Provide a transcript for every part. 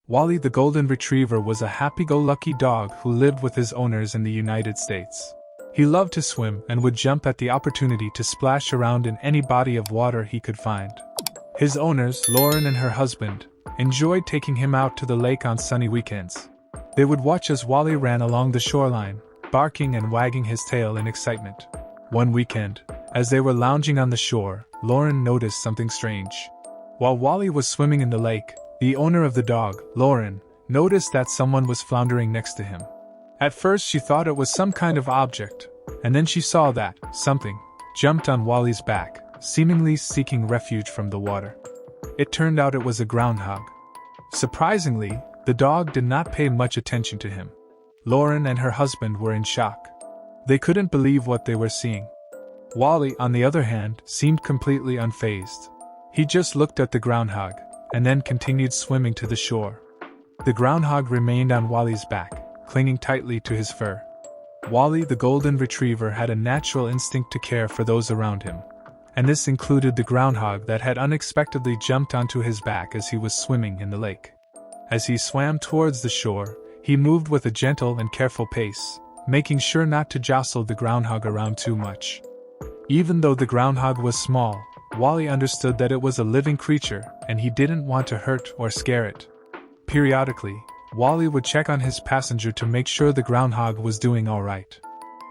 Wally the golden retriever was a happy-go-lucky dog who lived with his owners in the United States. He loved to swim and would jump at the opportunity to splash around in any body of water he could find. His owners, Lauren and her husband, enjoyed taking him out to the lake on sunny weekends. They would watch as Wally ran along the shoreline, barking and wagging his tail in excitement. One weekend, as they were lounging on the shore, Lauren noticed something strange. While Wally was swimming in the lake, the owner of the dog, Lauren, noticed that someone was floundering next to him. At first she thought it was some kind of object, and then she saw that something jumped on Wally's back, seemingly seeking refuge from the water. It turned out it was a groundhog. Surprisingly, the dog did not pay much attention to him. Lauren and her husband were in shock. They couldn't believe what they were seeing. Wally, on the other hand, seemed completely unfazed. He just looked at the groundhog, and then continued swimming to the shore. The groundhog remained on Wally's back, clinging tightly to his fur. Wally the golden retriever had a natural instinct to care for those around him, and this included the groundhog that had unexpectedly jumped onto his back as he was swimming in the lake. As he swam towards the shore, he moved with a gentle and careful pace, making sure not to jostle the groundhog around too much. Even though the groundhog was small, Wally understood that it was a living creature, and he didn't want to hurt or scare it. Periodically, Wally would check on his passenger to make sure the groundhog was doing all right.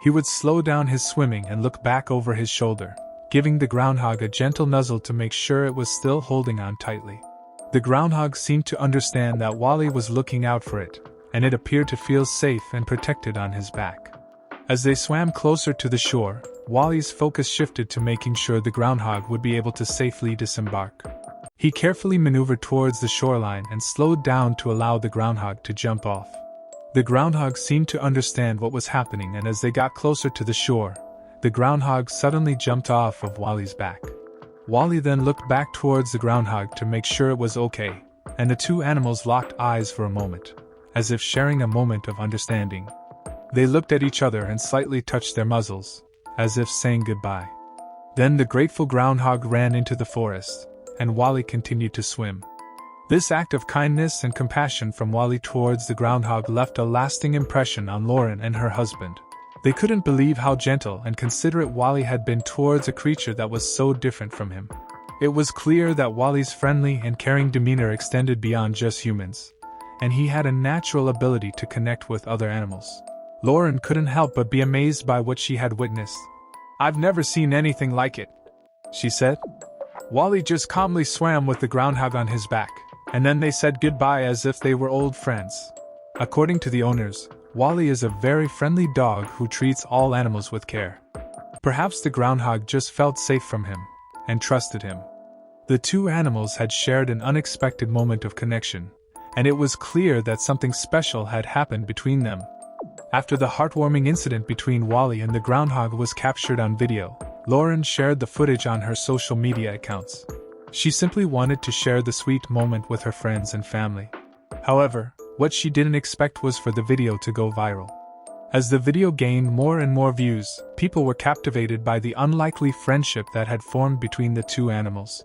He would slow down his swimming and look back over his shoulder, giving the groundhog a gentle nuzzle to make sure it was still holding on tightly. The groundhog seemed to understand that Wally was looking out for it, and it appeared to feel safe and protected on his back. As they swam closer to the shore, Wally's focus shifted to making sure the groundhog would be able to safely disembark. He carefully maneuvered towards the shoreline and slowed down to allow the groundhog to jump off. The groundhog seemed to understand what was happening, and as they got closer to the shore, the groundhog suddenly jumped off of Wally's back. Wally then looked back towards the groundhog to make sure it was okay, and the two animals locked eyes for a moment, as if sharing a moment of understanding. They looked at each other and slightly touched their muzzles, as if saying goodbye. Then the grateful groundhog ran into the forest, and Wally continued to swim. This act of kindness and compassion from Wally towards the groundhog left a lasting impression on Lauren and her husband. They couldn't believe how gentle and considerate Wally had been towards a creature that was so different from him. It was clear that Wally's friendly and caring demeanor extended beyond just humans, and he had a natural ability to connect with other animals. Lauren couldn't help but be amazed by what she had witnessed. "I've never seen anything like it," she said. Wally just calmly swam with the groundhog on his back, and then they said goodbye as if they were old friends. According to the owners, Wally is a very friendly dog who treats all animals with care. Perhaps the groundhog just felt safe from him, and trusted him. The two animals had shared an unexpected moment of connection, and it was clear that something special had happened between them. After the heartwarming incident between Wally and the groundhog was captured on video, Lauren shared the footage on her social media accounts. She simply wanted to share the sweet moment with her friends and family. However, what she didn't expect was for the video to go viral. As the video gained more and more views, people were captivated by the unlikely friendship that had formed between the two animals.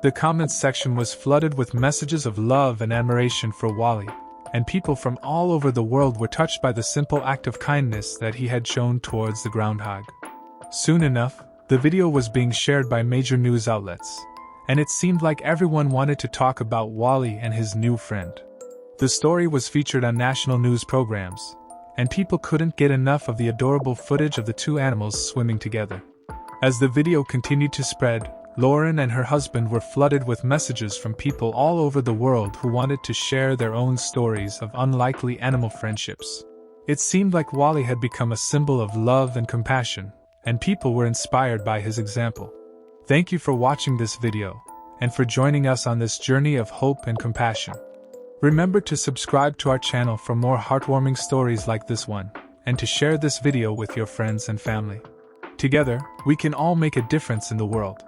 The comments section was flooded with messages of love and admiration for Wally, and people from all over the world were touched by the simple act of kindness that he had shown towards the groundhog. Soon enough, the video was being shared by major news outlets, and it seemed like everyone wanted to talk about Wally and his new friend. The story was featured on national news programs, and people couldn't get enough of the adorable footage of the two animals swimming together. As the video continued to spread, Lauren and her husband were flooded with messages from people all over the world who wanted to share their own stories of unlikely animal friendships. It seemed like Wally had become a symbol of love and compassion, and people were inspired by his example. Thank you for watching this video, and for joining us on this journey of hope and compassion. Remember to subscribe to our channel for more heartwarming stories like this one, and to share this video with your friends and family. Together, we can all make a difference in the world.